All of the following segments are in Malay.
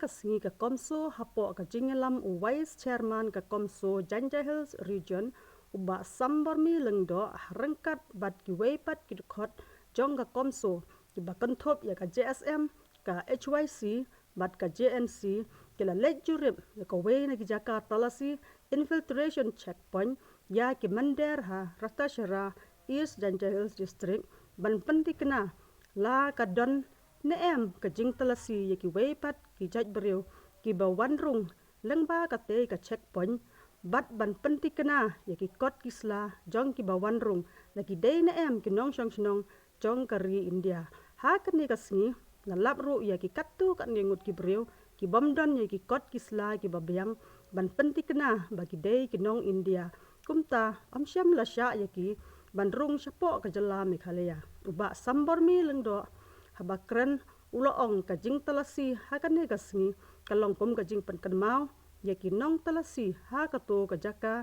kasih ke CoMSO hapo ke jingelam Vice Chairman ke CoMSO Jaintia Hills Region uba sambor mi lengdo rengkat bat ki weipat ki dukot jong ke CoMSO ki bakentop ya ke JSM ke HYC bat ke JNC kila let jurip ya ke wei na ki jaka talasi infiltration checkpoint ya ki mynder ha Ratacherra East Jaintia Hills District ban penti kena la kadon neem ke jing talasi ya ki weipat ki jaj beriu ki bawanrung lengba kate ke checkpoint bat ban penti kena ya ki kot kisla jong ki bawanrung lagi day neem ki nong shong shnong jong kari India ha kani kasni na labru ya ki katu kat ngut ki beriu ki bomdon ya ki kot kisla ki babiang ban penti kena bagi day ki nong India kumta amsyam la sya ya ki bandrung syapo ke jela Meghalaya uba sambor mi lengdo habakren uloong ka jing talasi ha kan ni kasngi kalong pom ka jing pen mau ya ki nong talasi ha ka to ka jaka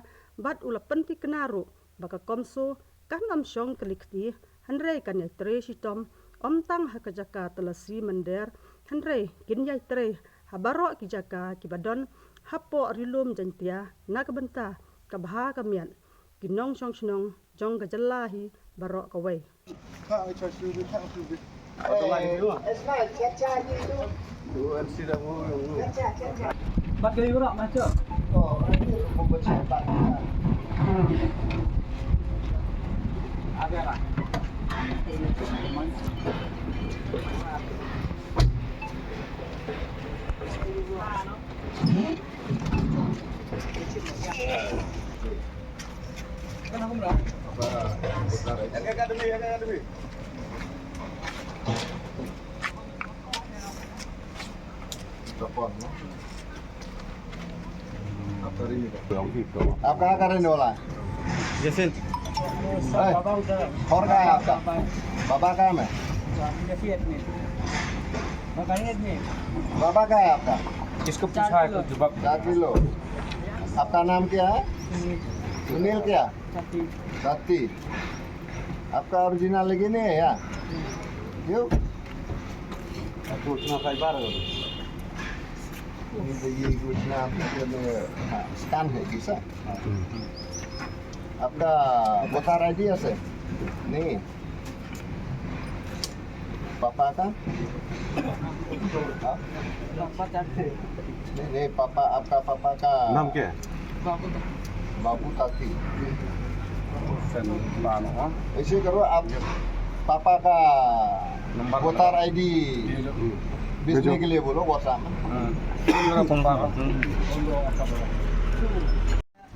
bat ula penti kenaru baka CoMSO kan am syong kelikti hanrei kan ya tre sitom om tang ha ka jaka talasi mynder hanrei kin ya tre habaro ki jaka ki badon hapo rilum jantia na ka benta ka baha ka mian ki nong syong snong jong ka jelahi baro ka wei It's not jaka gitu. Tuan sidang ngomong. Jaka. Bat kali berak macam. Oh, ini membuat cepat. Agak lah. Kan aku berak. Apa? Akademi. Telepon. Apa ini? Apa karen dola? Jasin. और का है आपका बाबा का है बाबा का है आपका किसको पूछा है तो जवाब 4 किलो आपका नाम क्या है सुनील क्या सती आपका ओरिजिनल लगी नहीं है यार क्यों पूछना कई बार ये घोषणा स्कैन है किसा आपका वोटर आईडी है नहीं पापा का नहीं पापा आपका पापा का नाम क्या है? बाबू ताती बानो ऐसे करो आप पापा का वोटर आईडी भेजने के लिए बोलो व्हाट्सएप में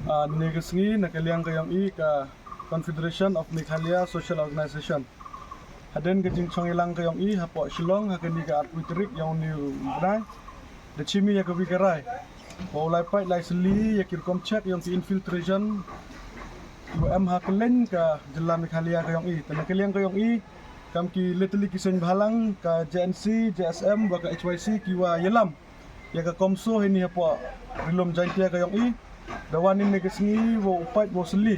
Negasngi nakaliang kayong i ka Confederation of Meghalaya Social Organization. Haden ka jing chongilang kayong i hapo Shillong hakani ka artwitrik yang ni brai. De chimi ya ka wikarai. Wa ulai pai lai seli ya kirkom check yang ki infiltration. UM hakalen ka jela Meghalaya kayong i. Tan nakaliang kayong i kam ki leteli kiseng balang ka JNC, JSM wa ka HYC kiwa yelam. Ya ka CoMSO ini hapo rilom Jaintia kayong i. Dawanin negasngi wo upat wo seli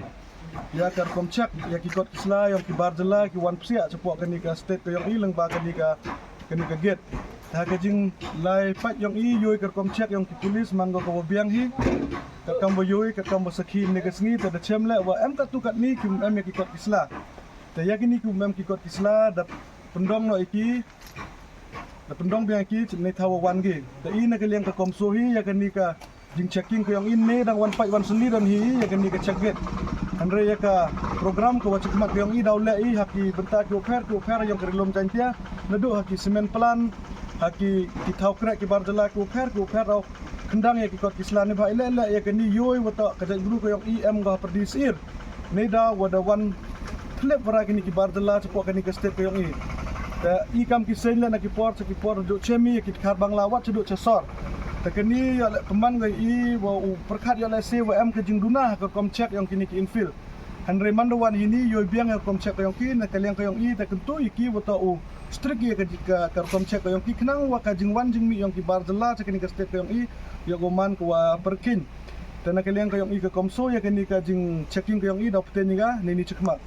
ya kar komchak ya ki kot kisla yang ki barjela ki wan psia cepok kani ka state ko yang ilang ba kani ka gate ha ka jing lai pat yang i yoi kar komchak yang ki polis manggo ko biang hi ka kambo yoi ka kambo sakhi negasngi ta da chemle wa em ka tu kat ni ki em ya ki kot kisla ta ya kini ki em ki kot kisla da pendong no iki da pendong biang ki nei thawa wan ge ta i na ka liang ka CoMSO hi ya kani ka jing checking ko yang ini dang wan pai wan seli dan hi ya kan ni ka check gate andre ya ka program ko wacik mak yang i daule i haki benta ki ofer yang kerilom Jaintia nadu haki semen plan haki ki thau krek ki barjala ki ofer au kendang ya ki kot kislane ba ile ya kan ni yoi wata ka jai guru ko yang im ga perdisir neda wada wan klip wara ki ni ki barjala cepok kan ni ka state ko yang i ta i kam ki sen la na ki por do chemi ki khar bangla wat do chesor tekeni oleh teman gai i wa perkat oleh CWM ke jingduna ke komcek yang kini ki infil hanre mandawan ini yo biang ke komcek yang kini kalian ke yang i ta kentu iki wata u strik ye ke komcek yang ki kenang wa ka jingwan jingmi yang ki barjela tekeni ke state yang i yo goman ko wa perkin dan kalian ke yang i ke CoMSO ya kini ka jing checking ke yang i dapten ni ga ni cekmak